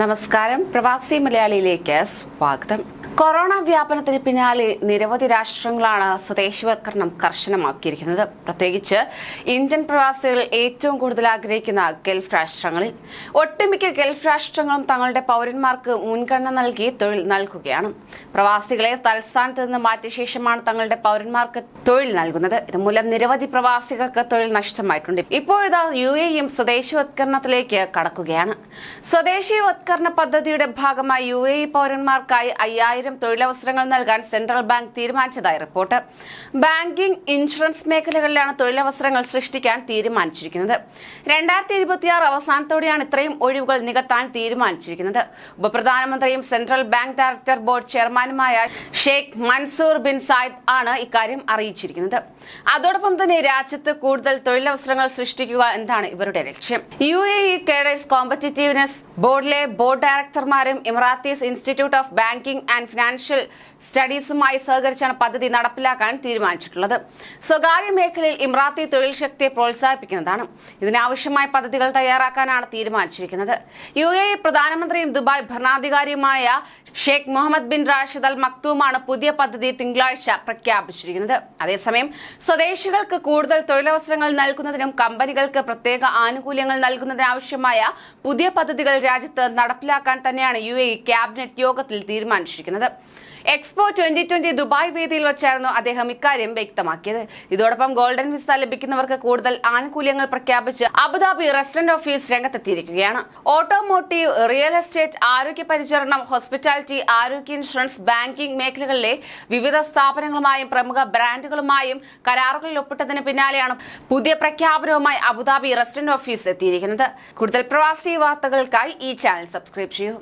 നമസ്കാരം. പ്രവാസി മലയാളിയിലേക്ക് സ്വാഗതം. കൊറോണ വ്യാപനത്തിന് പിന്നാലെ നിരവധി രാഷ്ട്രങ്ങളാണ് സ്വദേശിവത്കരണം കർശനമാക്കിയിരിക്കുന്നത്. പ്രത്യേകിച്ച് ഇന്ത്യൻ പ്രവാസികൾ ഏറ്റവും കൂടുതൽ ആഗ്രഹിക്കുന്ന ഗൾഫ് രാഷ്ട്രങ്ങളിൽ. ഒട്ടുമിക്ക ഗൾഫ് രാഷ്ട്രങ്ങളും തങ്ങളുടെ പൗരന്മാർക്ക് മുൻഗണന നൽകി തൊഴിൽ നൽകുകയാണ്. പ്രവാസികളെ തലസ്ഥാനത്ത് നിന്ന് മാറ്റിയ ശേഷമാണ് തങ്ങളുടെ പൗരന്മാർക്ക് തൊഴിൽ നൽകുന്നത്. ഇതുമൂലം നിരവധി പ്രവാസികൾക്ക് തൊഴിൽ നഷ്ടമായിട്ടുണ്ട്. ഇപ്പോഴിതാ UAEയും സ്വദേശിവത്കരണത്തിലേക്ക് കടക്കുകയാണ്. സ്വദേശിവത്കരണ പദ്ധതിയുടെ ഭാഗമായി UAE പൗരന്മാർക്കായി 5000 തൊഴിലവസരങ്ങൾ നൽകാൻ സെൻട്രൽ ബാങ്ക് തീരുമാനിച്ചതായി റിപ്പോർട്ട്. ബാങ്കിംഗ്, ഇൻഷുറൻസ് മേഖലകളിലാണ് തൊഴിലവസരങ്ങൾ സൃഷ്ടിക്കാൻ തീരുമാനിച്ചിരിക്കുന്നത്. 2026 അവസാനത്തോടെയാണ് ഇത്രയും ഒഴിവുകൾ നികത്താൻ തീരുമാനിച്ചിരിക്കുന്നത്. ഉപപ്രധാനമന്ത്രിയും സെൻട്രൽ ബാങ്ക് ഡയറക്ടർ ബോർഡ് ചെയർമാനുമായ ഷെയ്ഖ് മൻസൂർ ബിൻ സായിദ് ആണ് ഇക്കാര്യം അറിയിച്ചിരിക്കുന്നത്. അതോടൊപ്പം തന്നെ രാജ്യത്ത് കൂടുതൽ തൊഴിലവസരങ്ങൾ സൃഷ്ടിക്കുക എന്നതാണ് ഇവരുടെ ലക്ഷ്യം. UAE കേഡേഴ്സ് കോമ്പറ്റീറ്റീവ്നെസ് ബോർഡിലെ ബോർഡ് ഡയറക്ടർമാരും Emirates institute of banking and financial സ്റ്റഡീസുമായി സഹകരിച്ചാണ് പദ്ധതി നടപ്പിലാക്കാൻ തീരുമാനിച്ചിട്ടുള്ളത്. സ്വകാര്യ മേഖലയിൽ ഇമറാത്തി തൊഴിൽ ശക്തിയെ പ്രോത്സാഹിപ്പിക്കുന്നതാണ്. ഇതിനാവശ്യമായ പദ്ധതികൾ തയ്യാറാക്കാനാണ് തീരുമാനിച്ചിരിക്കുന്നത്. UAE പ്രധാനമന്ത്രിയും ദുബായ് ഭരണാധികാരിയുമായ Sheikh Mohammed bin Rashid Al മക്തൂമാണ് പുതിയ പദ്ധതി തിങ്കളാഴ്ച പ്രഖ്യാപിച്ചിരിക്കുന്നത്. അതേസമയം സ്വദേശികൾക്ക് കൂടുതൽ തൊഴിലവസരങ്ങൾ നൽകുന്നതിനും കമ്പനികൾക്ക് പ്രത്യേക ആനുകൂല്യങ്ങൾ നൽകുന്നതിനാവശ്യമായ പുതിയ പദ്ധതികൾ രാജ്യത്ത് നടപ്പിലാക്കാൻ തന്നെയാണ് UAE ക്യാബിനറ്റ് യോഗത്തിൽ തീരുമാനിച്ചിരിക്കുന്നത്. എക്സ്പോ 2020 ദുബായ് വേദിയിൽ വെച്ചായിരുന്നു അദ്ദേഹം ഇക്കാര്യം വ്യക്തമാക്കിയത്. ഇതോടൊപ്പം ഗോൾഡൻ വിസ ലഭിക്കുന്നവർക്ക് കൂടുതൽ ആനുകൂല്യങ്ങൾ പ്രഖ്യാപിച്ച് അബുദാബി റെസിഡന്റ് ഓഫീസ് രംഗത്തെത്തിയിരിക്കുകയാണ്. ഓട്ടോമോട്ടീവ്, റിയൽ എസ്റ്റേറ്റ്, ആരോഗ്യ പരിചരണം, ഹോസ്പിറ്റാലിറ്റി, ആരോഗ്യ ഇൻഷുറൻസ്, ബാങ്കിംഗ് മേഖലകളിലെ വിവിധ സ്ഥാപനങ്ങളുമായും പ്രമുഖ ബ്രാൻഡുകളുമായും കരാറുകളിൽ ഒപ്പിട്ടതിന് പിന്നാലെയാണ് പുതിയ പ്രഖ്യാപനവുമായി അബുദാബി റെസിഡന്റ് ഓഫീസ് എത്തിയിരിക്കുന്നത്. കൂടുതൽ പ്രവാസി വാർത്തകൾക്കായി ഈ ചാനൽ സബ്സ്ക്രൈബ് ചെയ്യൂ.